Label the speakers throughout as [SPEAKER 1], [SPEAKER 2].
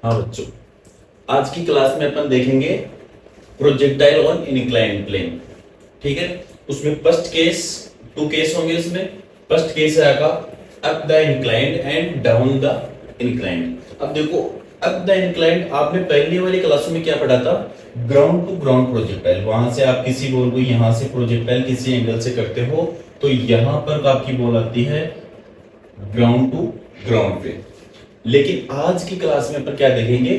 [SPEAKER 1] हाँ बच्चों, आज की क्लास में अपन देखेंगे प्रोजेक्टाइल ऑन इंक्लाइंड प्लेन। ठीक है, उसमें फर्स्ट केस, टू केस होंगे। उसमें फर्स्ट केस आएगा up the inclined and down the inclined. अब देखो, अप द इंक्लाइंड आपने पहली वाली क्लासों में क्या पढ़ा था? Ground to ground projectile. वहां से आप किसी बॉल को यहां से प्रोजेक्टाइल किसी एंगल से करते हो तो यहां पर आपकी बॉल आती है ग्राउंड टू ग्राउंड पे। लेकिन आज की क्लास में अपन क्या देखेंगे?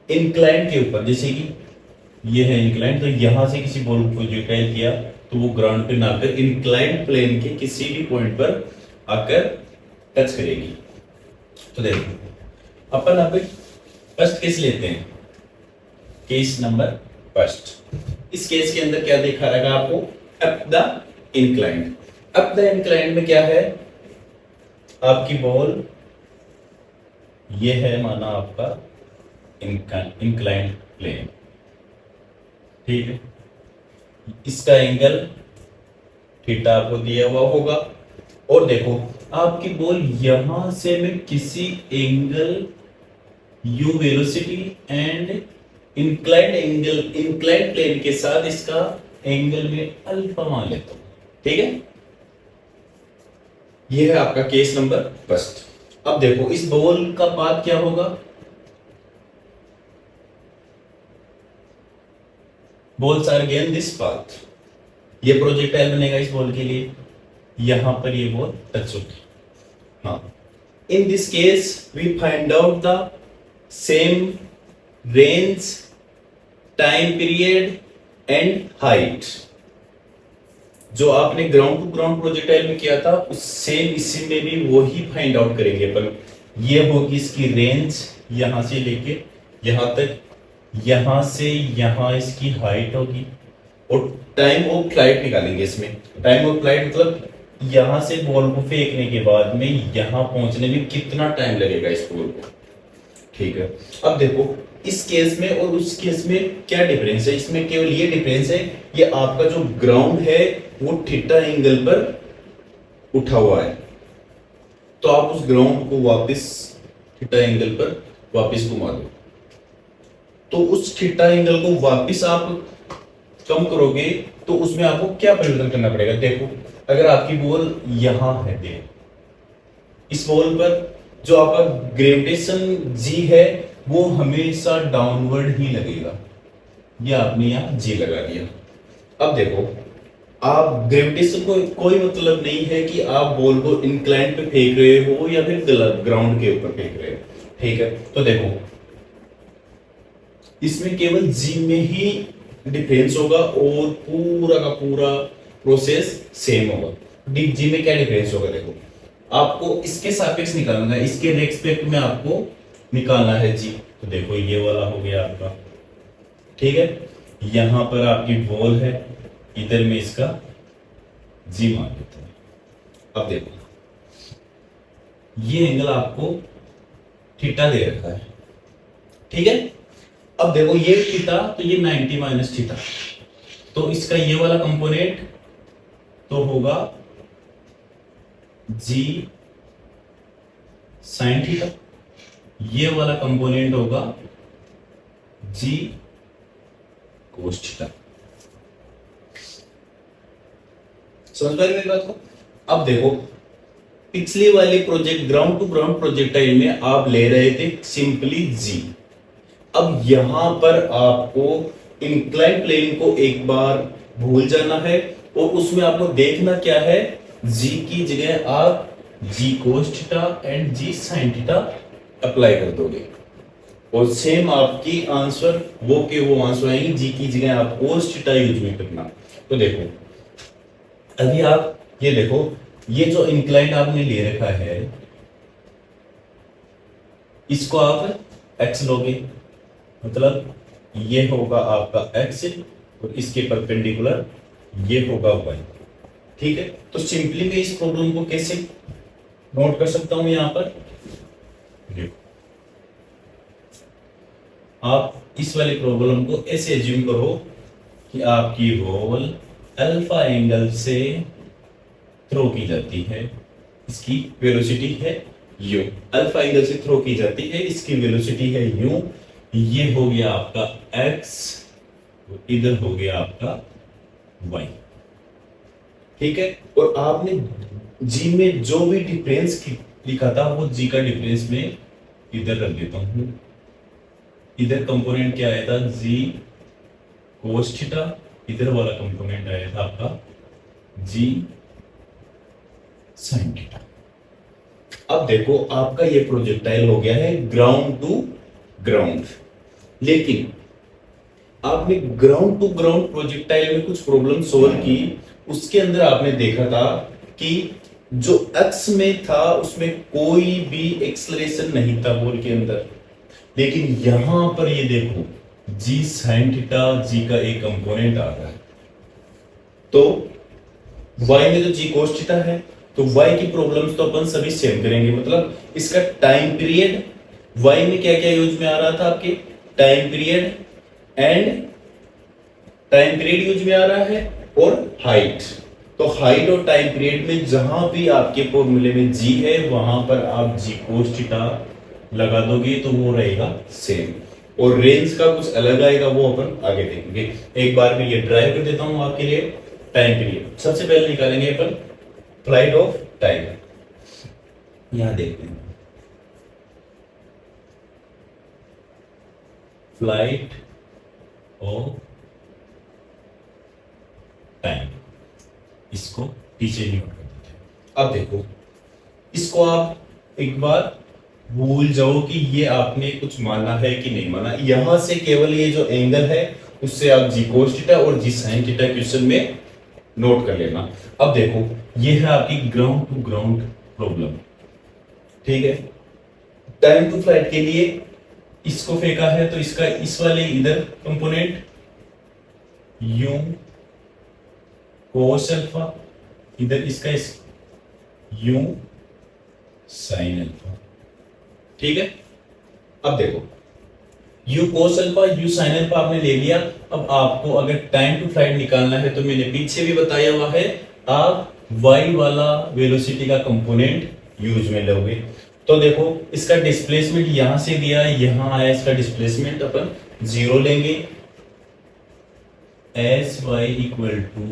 [SPEAKER 1] इंक्लाइंड के ऊपर, जैसे कि ये है इंक्लाइंड, तो यहां से किसी बॉल को प्रोजेक्टाइल किया तो वो ग्राउंड पे ना आकर इंक्लाइंड प्लेन के किसी भी पॉइंट पर आकर टच करेगी। तो देखो, अपन अब फर्स्ट केस लेते हैं, केस नंबर फर्स्ट। इस केस के अंदर क्या दिखा रहेगा आपको? Up the inclined. Up the inclined में क्या है? आपकी बॉल ये है, माना आपका इंक्लाइंड प्लेन। ठीक है, इसका एंगल थीटा आपको दिया हुआ होगा। और देखो, आपकी बॉल यहां से मैं किसी angle u velocity and inclined plane के साथ इसका एंगल में अल्फा मान लेता हूं। ठीक है, यह है आपका केस नंबर फर्स्ट। अब देखो, इस बॉल का पाथ क्या होगा? Balls are given this path. ये प्रोजेक्टाइल बनेगा इस बॉल के लिए, यहां पर ये बॉल टच होगी। हाँ, in this case we find out the same range, time period and height. जो आपने ग्राउंड टू ग्राउंड प्रोजेक्टाइल में किया था, उस सेम इसी में भी वही फाइंड आउट करेंगे अपन। ये होगी इसकी रेंज, यहां से लेके यहां तक, यहां से यहां इसकी हाइट होगी, और टाइम ऑफ फ्लाइट निकालेंगे इसमें। टाइम ऑफ फ्लाइट मतलब यहां से बॉल को फेंकने के बाद में यहां पहुंचने में कितना टाइम लगेगा इस बॉल को। ठीक है, अब देखो, इस केस में और उस केस में क्या डिफरेंस है? इसमें केवल ये डिफरेंस है, ये आपका जो ग्राउंड है वो थीटा एंगल पर उठा हुआ है, तो आप उस ग्राउंड को वापस थीटा एंगल पर वापस घुमा दो, तो उस थीटा एंगल को वापस आप कम करोगे तो उसमें आपको क्या परिवर्तन करना पड़ेगा? देखो, अगर आपकी बॉल यहां है, देखो इस बॉल पर जो आपका ग्रेविटेशन जी है वो हमेशा डाउनवर्ड ही लगेगा। ये आपने यहां जी लगा दिया। अब देखो, आप ग्रेविटेशन को कोई मतलब नहीं है कि आप बॉल को इंक्लाइन पे फेंक रहे हो या फिर ग्राउंड के ऊपर फेंक रहे हो। ठीक है, तो देखो इसमें केवल जी में ही डिफरेंस होगा और पूरा का पूरा प्रोसेस सेम होगा। जी में क्या डिफरेंस होगा? देखो, आपको इसके सापेक्ष निकालना है, इसके रेस्पेक्ट में आपको निकालना है जी। तो देखो, ये वाला हो गया आपका। ठीक है, यहां पर आपकी बॉल है, इधर में इसका जी मान लेते हैं। अब देखो, ये एंगल आपको थीटा दे रखा है। ठीक है, अब देखो ये थीटा, तो ये 90 माइनस थीटा, तो इसका ये वाला कंपोनेंट तो होगा जी साइन थीटा, ये वाला कंपोनेंट होगा जी कोस थीटा। समझ पाए मेरी बात को? अब देखो, पिछली वाली project ground to ground projectile में आप ले रहे थे सिंपली जी। अब यहां पर आपको इंक्लाइन प्लेन को एक बार भूल जाना है और उसमें आपको देखना क्या है? जी की जगह आप जी cos theta and g sine theta apply कर दोगे और सेम आपकी आंसर वो के वो आंसर आएंगे। जी की जगह आप कोस थीटा यूज में करना। तो देखो, अभी आप ये देखो, ये जो इंक्लाइन आपने ले रखा है इसको आप एक्स लोगे, मतलब ये होगा आपका एक्स और इसके परपेंडिकुलर ये होगा वाई। ठीक है, तो सिंपली मैं इस प्रॉब्लम को कैसे नोट कर सकता हूं? यहां पर देखो, आप इस वाले प्रॉब्लम को ऐसे एज्यूम करो कि आपकी बॉल अल्फा एंगल से थ्रो की जाती है, इसकी वेलोसिटी है यू, अल्फा एंगल से थ्रो की जाती है, इसकी वेलोसिटी है यू, ये हो गया आपका एक्स, इधर हो गया आपका वाई। ठीक है, और आपने जी में जो भी डिफरेंस लिखा था वो जी का डिफरेंस में इधर रख देता हूं। इधर कंपोनेंट क्या आया था, जी कोस थीटा, इधर वाला कंपोनेंट आया था आपका जी साइन थीटा। अब देखो आपका ये प्रोजेक्टाइल हो गया है ग्राउंड टू ग्राउंड, लेकिन आपने ग्राउंड टू ग्राउंड प्रोजेक्टाइल में कुछ प्रॉब्लम सोल्व की, उसके अंदर आपने देखा था कि जो एक्स में था उसमें कोई भी एक्सलरेशन नहीं था बॉल के अंदर, लेकिन यहां पर ये देखो जी साइन थीटा, जी का एक कंपोनेंट आ रहा है, तो y में तो जी कोस थीटा है, तो y की प्रॉब्लम्स तो अपन सभी सेम करेंगे, मतलब इसका टाइम पीरियड y में क्या क्या यूज में आ रहा था आपके, time period and time period use में आ रहा है, और हाइट। तो हाइट और टाइम पीरियड में जहां भी आपके फॉर्मूले में जी है वहां पर आप जी कोस थीटा लगा दोगे तो वो रहेगा सेम, और रेंज का कुछ अलग आएगा वो अपन आगे देखेंगे। एक बार मैं ये ड्राइव कर देता हूं आपके लिए। टाइम पीरियड सबसे पहले निकालेंगे अपन फ्लाइट ऑफ टाइम, यहां देखते हैं फ्लाइट ऑफ टाइम, इसको पीछे नोट कर देते हैं। अब देखो इसको आप एक बार भूल जाओ कि ये आपने कुछ माना है कि नहीं माना, यहां से केवल ये जो एंगल है उससे आप जी कोस थीटा और जी साइन थीटा क्वेश्चन में नोट कर लेना। अब देखो ये है आपकी ग्राउंड टू ग्राउंड प्रॉब्लम, ठीक है। टाइम टू फ्लाइट के लिए इसको फेंका है तो इसका इस वाले इधर कंपोनेंट यू कोस अल्फा, इधर इसका इस यू साइन अल्फा, ठीक है। अब देखो you cos alpha u sine alpha आपने ले लिया। अब आपको अगर टाइम टू फ्लाइट निकालना है तो मैंने पीछे भी बताया हुआ है, आप y वाला वेलोसिटी का कंपोनेंट यूज में लोगे। तो देखो इसका डिस्प्लेसमेंट यहां से दिया है, यहां आया इसका डिस्प्लेसमेंट, अपन जीरो लेंगे, S Y equal to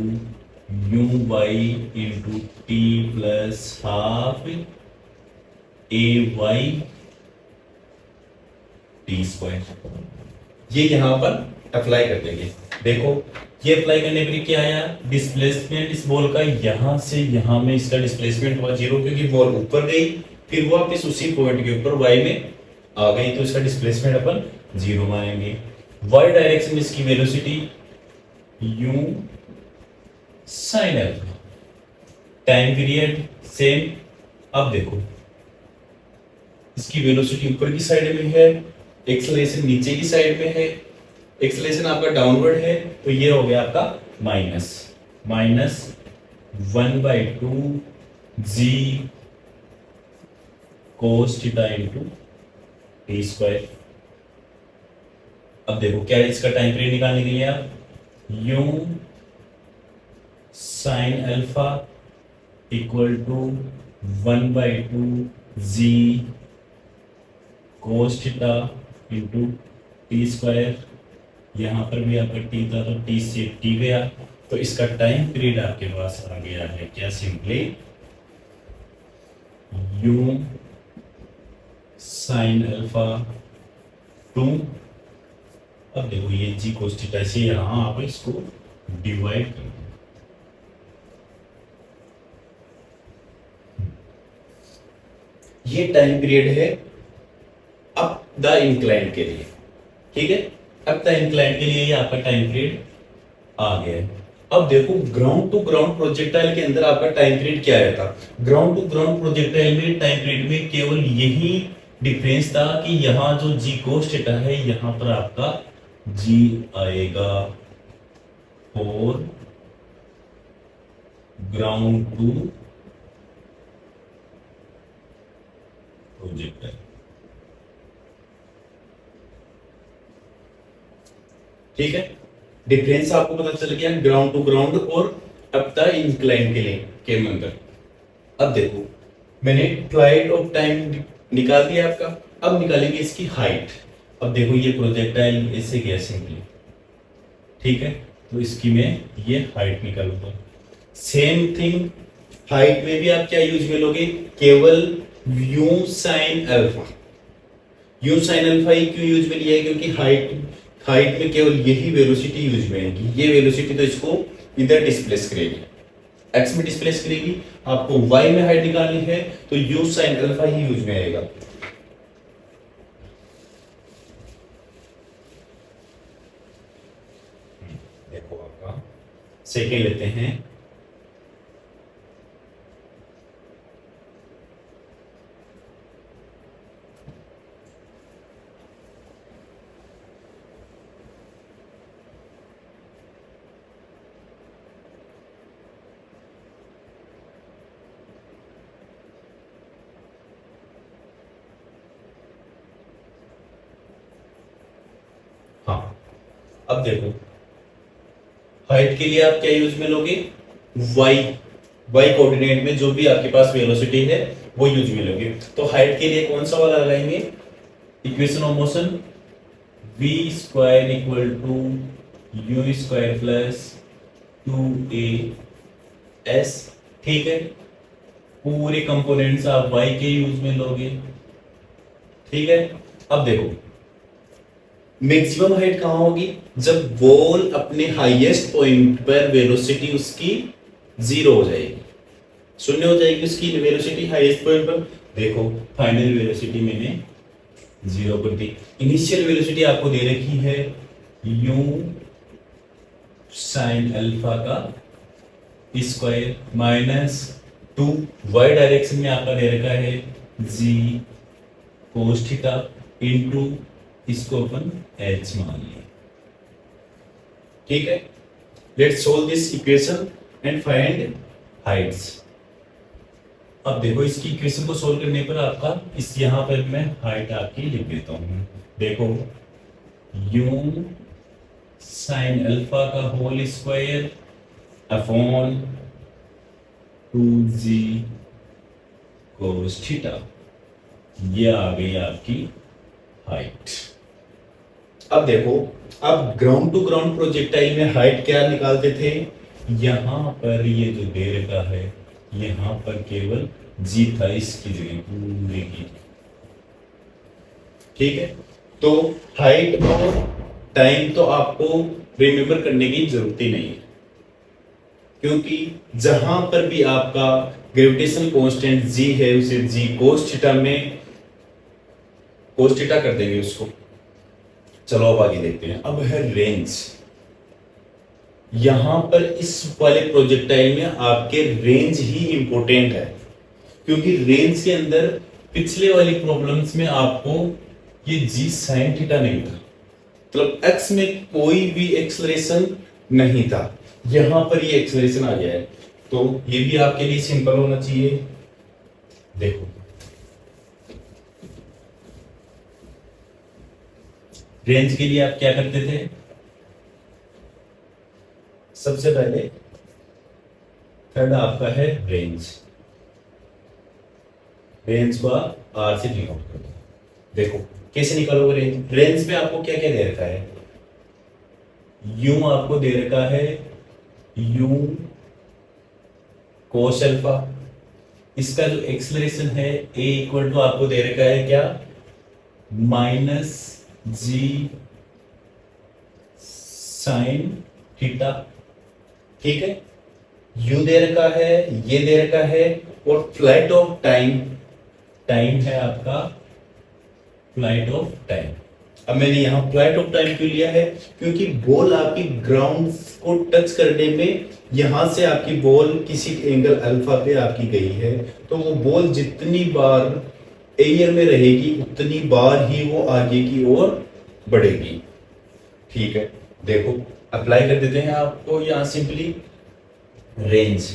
[SPEAKER 1] U Y into T plus half A Y T square, ये यहां पर अप्लाई कर देंगे। देखो ये अप्लाई करने पर क्या आया, डिस्प्लेसमेंट इस बॉल का यहां से यहां में इसका डिस्प्लेसमेंट हुआ जीरो, क्योंकि बॉल ऊपर गई फिर वापस उसी पॉइंट के ऊपर y में आ गई, तो इसका डिस्प्लेसमेंट अपन जीरो मानेंगे। y डायरेक्शन में इसकी velocity u sine alpha, time period same. अब देखो इसकी वेलोसिटी ऊपर की साइड में है, एक्सेलरेशन नीचे की साइड में है, एक्सेलरेशन आपका डाउनवर्ड है, तो ये हो गया आपका माइनस 1/2 जी cos theta into T square. अब देखो क्या है, इसका टाइम पीरियड निकालने के लिए आप U sign alpha equal to 1/2 ji cos theta into T square, यहां पर भी आपका टी था तो टी से टी गया, तो इसका टाइम पीरियड आपके पास आ गया है क्या, सिंपली यू साइन अल्फा 2। अब देखो ये जी कोस थीटा से यहां आप इसको डिवाइड कर दो, ये टाइम पीरियड है अप द इंक्लाइन के लिए, ठीक है। अप द इंक्लाइन के लिए ये आपका टाइम पीरियड आ गया है। अब देखो ग्राउंड टू ग्राउंड प्रोजेक्टाइल के अंदर आपका टाइम पीरियड क्या आया था, ग्राउंड टू ग्राउंड प्रोजेक्टाइल में टाइम पीरियड में केवल यही डिफरेंस था कि यहां जो जी कोस थीटा है यहां पर आपका जी आएगा फॉर ग्राउंड टू प्रोजेक्टाइल, ठीक है। डिफरेंस आपको पता चल गया ग्राउंड टू ग्राउंड और अप द इंक्लाइन के लिए के अंदर। अब देखो मैंने फ्लाइट ऑफ टाइम निकाल दिया आपका। अब निकालेंगे इसकी हाइट। अब देखो ये प्रोजेक्टाइल ऐसे गया सिंपली, ठीक है, तो इसकी मैं ये हाइट निकालूंगा। सेम थिंग हाइट में भी आप क्या यूज में लोगे, केवल u sign alpha. U sign alpha ही क्यों यूज में लिया है, क्योंकि हाइट हाइट में केवल यही वेलोसिटी यूज में आएगी। ये वेलोसिटी तो इसको इधर डिस्प्लेस करेगी, एक्स में डिस्प्लेस करेगी। आपको वाई में हाइट निकालनी है तो you sign alpha he use में आएगा। देखो आपका सेकेंड लेते हैं। हाँ, अब देखो हाइट के लिए आप क्या यूज में लोगे, वाई वाई कोऑर्डिनेट में जो भी आपके पास वेलोसिटी है वो यूज में लोगे। तो हाइट के लिए कौन सा वाला लगाएंगे, equation of motion v square equal to U square plus 2a s, ठीक है। पूरे कंपोनेंट्स आप y के यूज में लोगे, ठीक है। अब देखो मैक्सिमम हाइट कहां होगी, जब बॉल अपने हाईएस्ट पॉइंट पर वेलोसिटी उसकी 0 हो जाएगी, शून्य हो जाएगी उसकी वेलोसिटी हाईएस्ट पॉइंट पर। देखो फाइनल वेलोसिटी मैंने 0 कर दी। इनिशियल वेलोसिटी आपको दे रखी है u साइन अल्फा का स्क्वायर माइनस 2 y डायरेक्शन में आपका दे रखा है g कोस थीटा इनटू इसको अपन h मान लिया, ठीक है। Let's solve this equation and find Heights. अब देखो इसकी इक्वेशन को सोल्व करने पर आपका इस यहां पर मैं हाइट आपकी लिख देता हूं। देखो u साइन अल्फा का whole square upon 2g cos theta, ये आ गई आपकी हाइट। अब देखो अब ग्राउंड टू ग्राउंड प्रोजेक्टाइल में हाइट क्या निकालते थे, यहां पर ये जो दे रखा है यहां पर केवल g था इसकी जगह पूरे की, ठीक है। तो हाइट और टाइम तो आपको रिमेंबर करने की जरूरत ही नहीं है, क्योंकि जहां पर भी आपका ग्रेविटेशनल कांस्टेंट g है उसे g कोस थीटा में कोस थीटा कर देंगे उसको। चलो अब आगे देखते हैं। अब है रेंज। यहां पर इस वाले प्रोजेक्टाइल में आपके रेंज ही इंपॉर्टेंट है, क्योंकि रेंज के अंदर पिछले वाली प्रॉब्लम्स में आपको ये जी साइन थीटा नहीं था, मतलब एक्स में कोई भी एक्सलेरेशन नहीं था, यहां पर ये एक्सलेरेशन आ गया है। तो ये भी आपके लिए सिंपल होना चाहिए। देखो रेंज के लिए आप क्या करते थे, सबसे पहले थर्ड आपका है रेंज, रेंज को आप आर से डिनोट कर दो। देखो कैसे निकालोगे रेंज, रेंज में आपको क्या क्या दे रखा है, यू आपको दे रखा है यू कोस अल्फा, इसका जो एक्सलेरेशन है ए इक्वल टू आपको दे रखा है क्या, माइनस जी साइन थीटा, ठीक है। यू दे रखा है, ये दे रखा है, और फ्लाइट ऑफ टाइम, टाइम है आपका फ्लाइट ऑफ टाइम। अब मैंने यहां फ्लाइट ऑफ टाइम क्यों लिया है, क्योंकि बॉल आपकी ग्राउंड को टच करने में यहां से आपकी बॉल किसी एंगल अल्फा पे आपकी गई है, तो वो बॉल जितनी बार एयर में रहेगी उतनी बार ही वो आगे की ओर बढ़ेगी, ठीक है। देखो अप्लाई कर देते हैं आपको यहां simply, range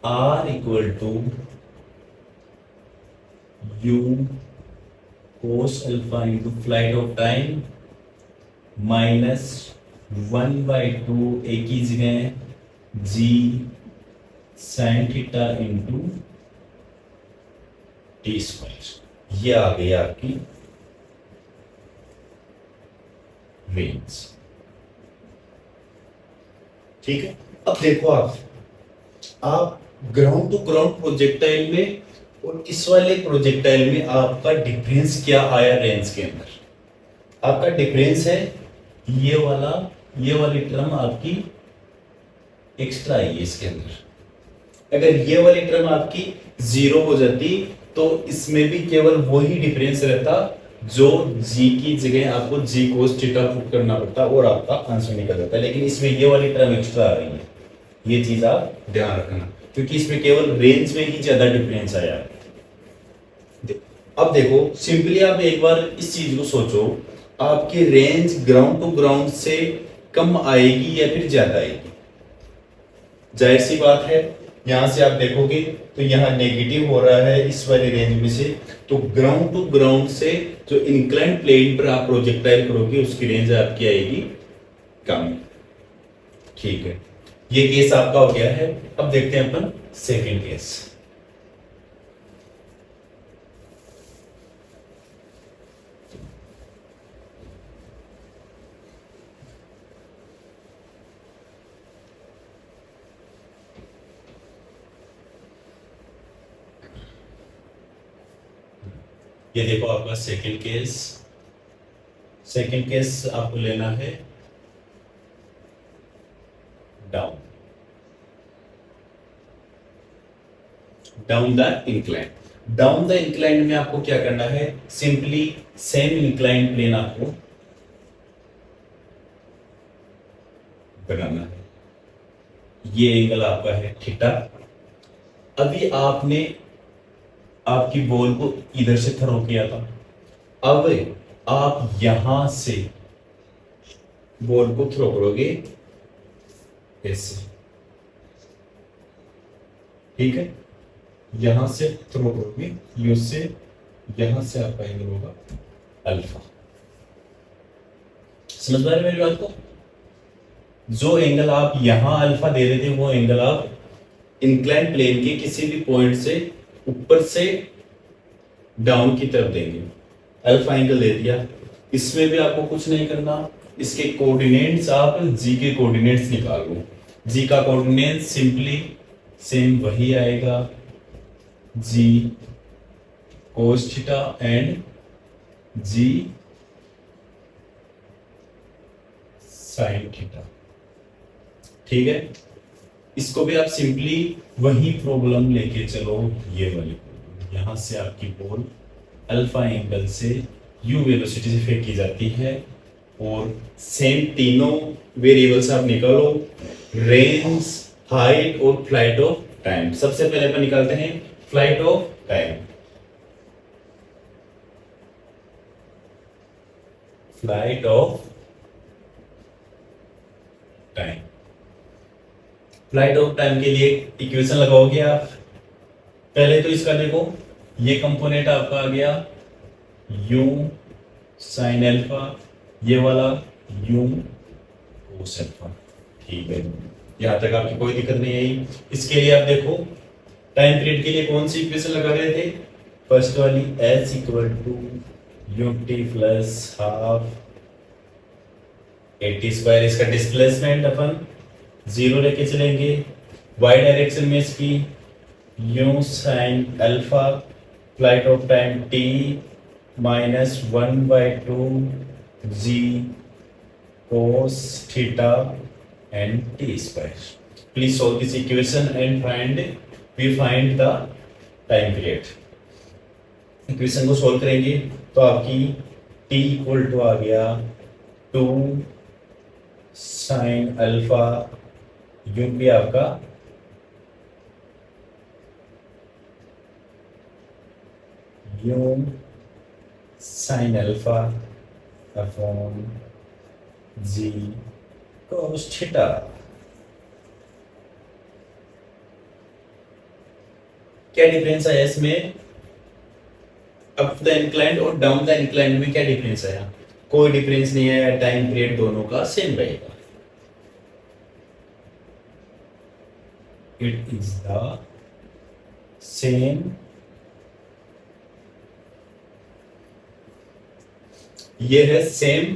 [SPEAKER 1] R equal to u cos alpha into flight of time minus 1/2 एक ही जगह g sign theta into T square. ये आ गई आपकी रेंज। ठीक है, अब देखो आप ग्राउंड टू ग्राउंड प्रोजेक्टाइल में और इस वाले प्रोजेक्टाइल में आपका डिफरेंस क्या आया रेंज के अंदर। आपका डिफरेंस है ये वाली टर्म आपकी एक्स्ट्रा आई है इसके अंदर। अगर ये वाली टर्म आपकी जीरो हो जाती तो इसमें भी केवल वही डिफरेंस रहता जो जी की जगह आपको जी कोस थीटा पुट करना पड़ता और आपका आंसर निकल जाता। लेकिन इसमें ये वाली टर्म एक्स्ट्रा आ रही है, ये चीज आप ध्यान रखना, क्योंकि इसमें केवल रेंज में ही ज्यादा डिफरेंस आया है। अब देखो सिंपली आप एक बार इस चीज को सोचो, आपकी रेंज ग्राउंड टू ग्राउंड से कम आएगी या फिर ज्यादा आएगी। जाहिर सी बात है, यहां से आप देखोगे तो यहां नेगेटिव हो रहा है इस वाली रेंज में से, तो ग्राउंड टू ग्राउंड से जो इंक्लाइन प्लेन पर आप प्रोजेक्टाइल करोगे उसकी रेंज आपकी आएगी कम। ठीक है, ये केस आपका हो गया है। अब देखते हैं अपन सेकंड केस। ये देखो आपका सेकंड केस। सेकंड केस आपको लेना है down the incline. Down the incline में आपको क्या करना है, सिंपली सेम इंक्लाइन प्लेन आपको बनाना है। ये एंगल आपका है थीटा। अभी आपने आपकी बॉल को इधर से थ्रो किया था, अब आप यहां से बॉल को थ्रो करोगे ऐसे। ठीक है, यहां से थ्रो करोगे यू से, यहां से आपका एंगल होगा अल्फा। समझ पा रहे मेरी बात को? जो एंगल आप यहां अल्फा दे रहे थे वो एंगल आप इंक्लाइन प्लेन के किसी भी पॉइंट से ऊपर से डाउन की तरफ देंगे। अल्फा एंगल दे दिया, इसमें भी आपको कुछ नहीं करना, इसके कोऑर्डिनेट्स आप जी के कोऑर्डिनेट्स निकाल लो। जी का कोऑर्डिनेट सिंपली सेम वही आएगा, g cos theta and g sign theta. ठीक है, इसको भी आप सिंपली वही प्रॉब्लम लेके चलो, ये वाली प्रॉब्लम। यहां से आपकी बॉल अल्फा एंगल से यू वेलोसिटी से फेंकी जाती है और सेम तीनों वेरिएबल्स आप निकालो, रेंज, हाइट और फ्लाइट ऑफ टाइम। सबसे पहले अपन निकालते हैं flight of time. Flight of time, flight of time के लिए इक्वेशन लगाओगे आप। पहले तो इसका देखो, ये कंपोनेंट आपका आ गया u साइन अल्फा, ये वाला u कोस अल्फा। ठीक है, यहां तक आपकी कोई दिक्कत नहीं आई। इसके लिए आप देखो टाइम पीरियड के लिए कौन सी इक्वेशन लगा रहे थे, फर्स्ट वाली s equal to ut plus half A T square. इसका डिस्प्लेसमेंट अपन जीरो लेके चलेंगे, y डायरेक्शन में इसकी u sine alpha, flight of time t minus 1/2 g cos theta and t square. Please solve this equation and find the time period. Equation को solve करेंगे तो आपकी t इक्वल टू आ गया 2 sign alpha, U भी आपका U sign alpha upon G cos theta. क्या difference आया इसमें, अप द इंक्लाइंड और डाउन द इंक्लाइंड में क्या डिफरेंस आया? कोई डिफरेंस नहीं आया, टाइम पीरियड दोनों का सेम रहेगा। इट इज द सेम ये है सेम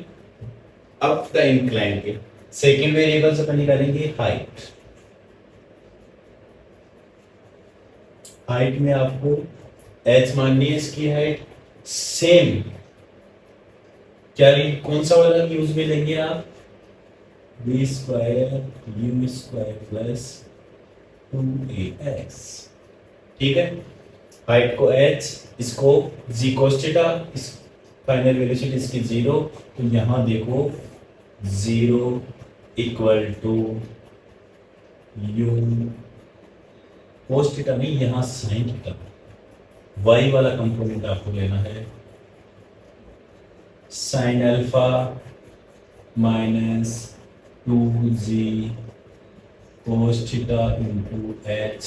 [SPEAKER 1] अप द इंक्लाइन के। सेकेंड वेरिएबल से अपन निकालेंगे हाइट। हाइट में आपको h माननी है, इसकी हाइट सेम क्या कौन सा वाला यूज में लेंगे आप, B square U square plus 2ax। ठीक है, हाइट को h, इसको g cos थीटा, इस फाइनल वेलोसिटी इसकी 0, तो यहां देखो 0 equal to U cos theta नहीं, यहां sin थीटा। y वाला कंपोनेंट आपको लेना है sin alpha minus 2g cos theta into h।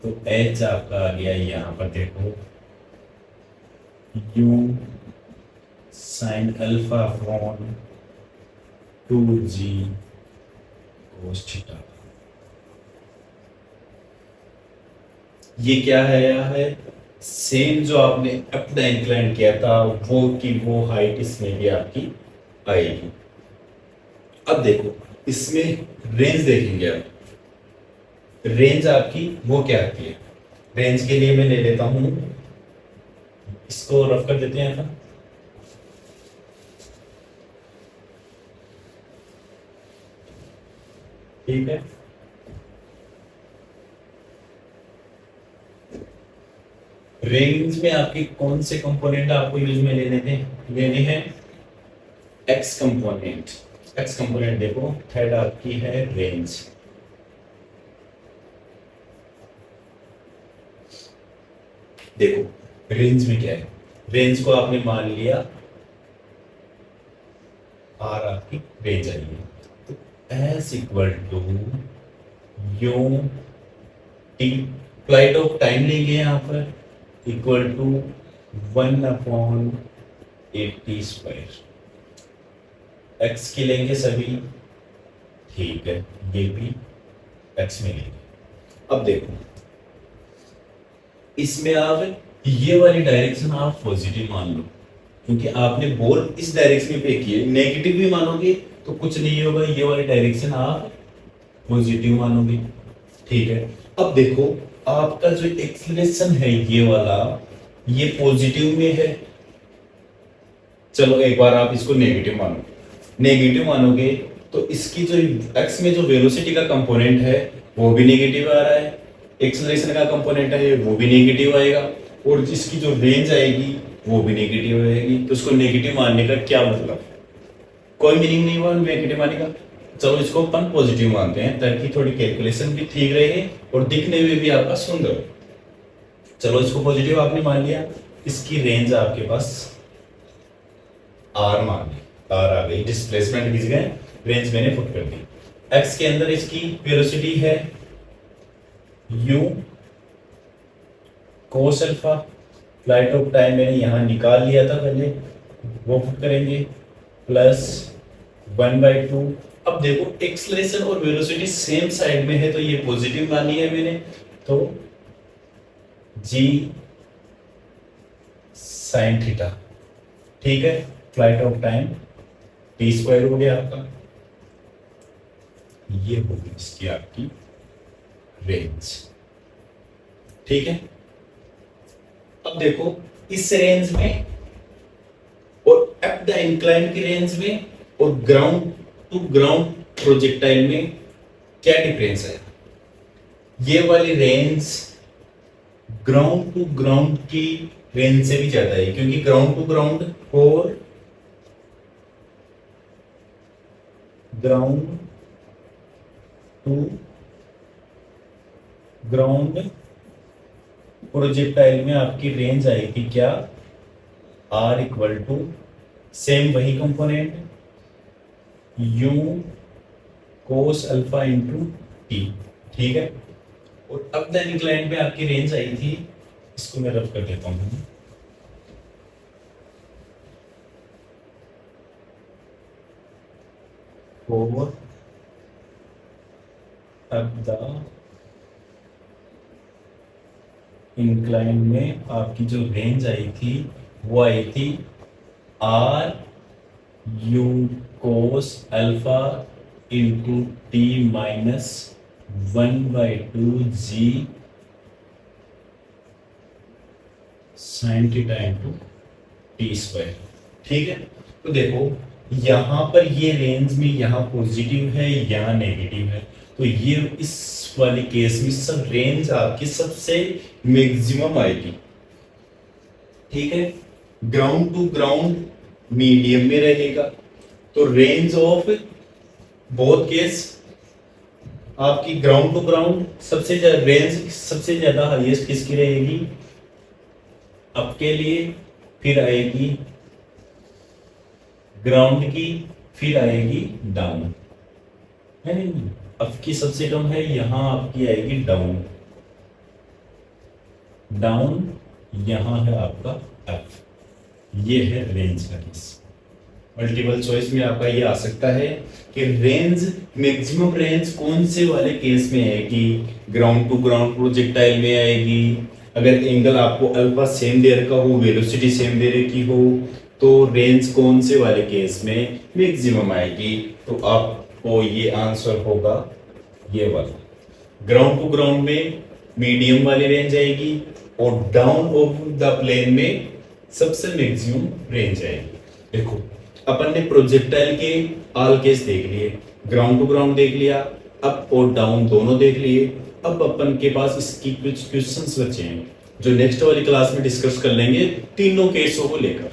[SPEAKER 1] तो h आपका आ गया यहाँ पर देखो u sin alpha upon 2g cos theta. ये क्या है, यह है सेम जो आपने अप द इंक्लाइन किया था वो की वो हाइट इसमें भी आपकी आएगी। अब देखो इसमें रेंज देखेंगे आप, रेंज आपकी वो क्या आती है। रेंज के लिए मैं ले लेता हूं, इसको रफ कर देते हैं ना। ठीक है, रेंज में आपकी कौन से कंपोनेंट आपको यूज में लेने हैं, एक्स कंपोनेंट। एक्स कंपोनेंट देखो थर्ड आपकी है रेंज। देखो रेंज में क्या है, रेंज को आपने मान लिया आर आपकी रेंज आई है, तो S equal to U T, flight of time लेंगे यहां पर इक्वल टू 1/80 स्क्वायर। एक्स की लेंगे सभी, ठीक है, ये भी एक्स में लेंगे। अब देखो इसमें आप ये वाली डायरेक्शन आप पॉजिटिव मान लो, क्योंकि आपने बॉल इस डायरेक्शन में पे की है। नेगेटिव भी मानोगे तो कुछ नहीं होगा, ये वाली डायरेक्शन आप पॉजिटिव मानोगे। ठीक है, अब देखो आपका जो एक्सीलरेशन है ये वाला, ये पॉजिटिव में है। चलो एक बार आप इसको नेगेटिव मानो, नेगेटिव मानोगे तो इसकी जो एक्स में जो वेलोसिटी का कंपोनेंट है वो भी नेगेटिव आ रहा है, एक्सीलरेशन का कंपोनेंट है वो भी नेगेटिव आएगा, और जिसकी जो रेंज आएगी वो भी नेगेटिव आएगी। तो उसको नेगेटिव मानने का क्या मतलब, कोई मीनिंग नहीं हुआ नेगेटिव मानने का। चलो इसको अपन पॉजिटिव मानते हैं ताकि थोड़ी कैलकुलेशन भी ठीक रहे और दिखने में भी आपका सुंदर हो। चलो इसको पॉजिटिव आपने मान लिया, इसकी रेंज आपके पास आर मान ली, आर आ गई, डिस्प्लेसमेंट किस गए, रेंज मैंने पुट कर दी। एक्स के अंदर इसकी वेलोसिटी है you cos alpha, flight of time मैंने यहां निकाल लिया था पहले, वो पुट करेंगे प्लस 1/2। अब देखो एक्सीलरेशन और वेलोसिटी सेम साइड में है तो ये पॉजिटिव मानी है मैंने, तो जी साइन थीटा। ठीक है, flight of time T square हो गया आपका, ये होगी इसकी आपकी रेंज। ठीक है, अब देखो इस रेंज में और अप द इंक्लाइन की रेंज में और ग्राउंड टू ग्राउंड प्रोजेक्टाइल में क्या डिफरेंस है। ये वाली रेंज ग्राउंड टू ग्राउंड की रेंज से भी ज्यादा है, क्योंकि ग्राउंड टू ग्राउंड और ग्राउंड टू ग्राउंड प्रोजेक्टाइल में आपकी रेंज आएगी क्या, आर इक्वल टू सेम वही component you cos alpha into T. ठीक है, और अब द इंक्लाइन में आपकी रेंज आई थी, इसको मैं रफ कर देता हूं, फोर अब द इंक्लाइन में आपकी जो रेंज आई थी वो आई थी R U cos alpha into T minus 1/2 G sign theta into T square. ठीक है, तो देखो यहां पर ये रेंज में यहाँ पॉजिटिव है यहाँ नेगेटिव है, तो ये इस वाले केस में सब रेंज आपकी सबसे मैक्सिमम आएगी। ठीक है, ग्राउंड टू ग्राउंड मीडियम में रहेगा, तो रेंज ऑफ बोथ केस आपकी ग्राउंड टू ग्राउंड सबसे ज्यादा रेंज सबसे ज्यादा हाईएस्ट किसकी रहेगी, अप के लिए, फिर आएगी ग्राउंड की, फिर आएगी डाउन, है नहीं, अप की सबसे कम है, यहां आपकी आएगी डाउन, डाउन यहां है आपका अप। ये है रेंज का केस। मल्टीपल चॉइस में आपका ये आ सकता है कि रेंज मैक्सिमम रेंज कौन से वाले केस में आएगी, ग्राउंड टू ग्राउंड प्रोजेक्टाइल में आएगी, अगर एंगल आपको अल्फा सेम दे रखा हो, वेलोसिटी सेम दे रखी हो, तो रेंज कौन से वाले केस में मैक्सिमम आएगी, तो आपको ये आंसर होगा ये वाला। ग्राउंड टू ग्राउंड में मीडियम वाली रेंज आएगी और डाउन ऑफ द प्लेन में सबसे मैक्सिमम रेंज आएगी। देखो अपन ने प्रोजेक्टाइल के ऑल केस देख लिए, ग्राउंड टू ग्राउंड देख लिया, अप और डाउन दोनों देख लिए। अब अपन के पास इसकी कुछ क्वेश्चंस बचे हैं जो नेक्स्ट वाली क्लास में डिस्कस कर लेंगे तीनों केसों को लेकर।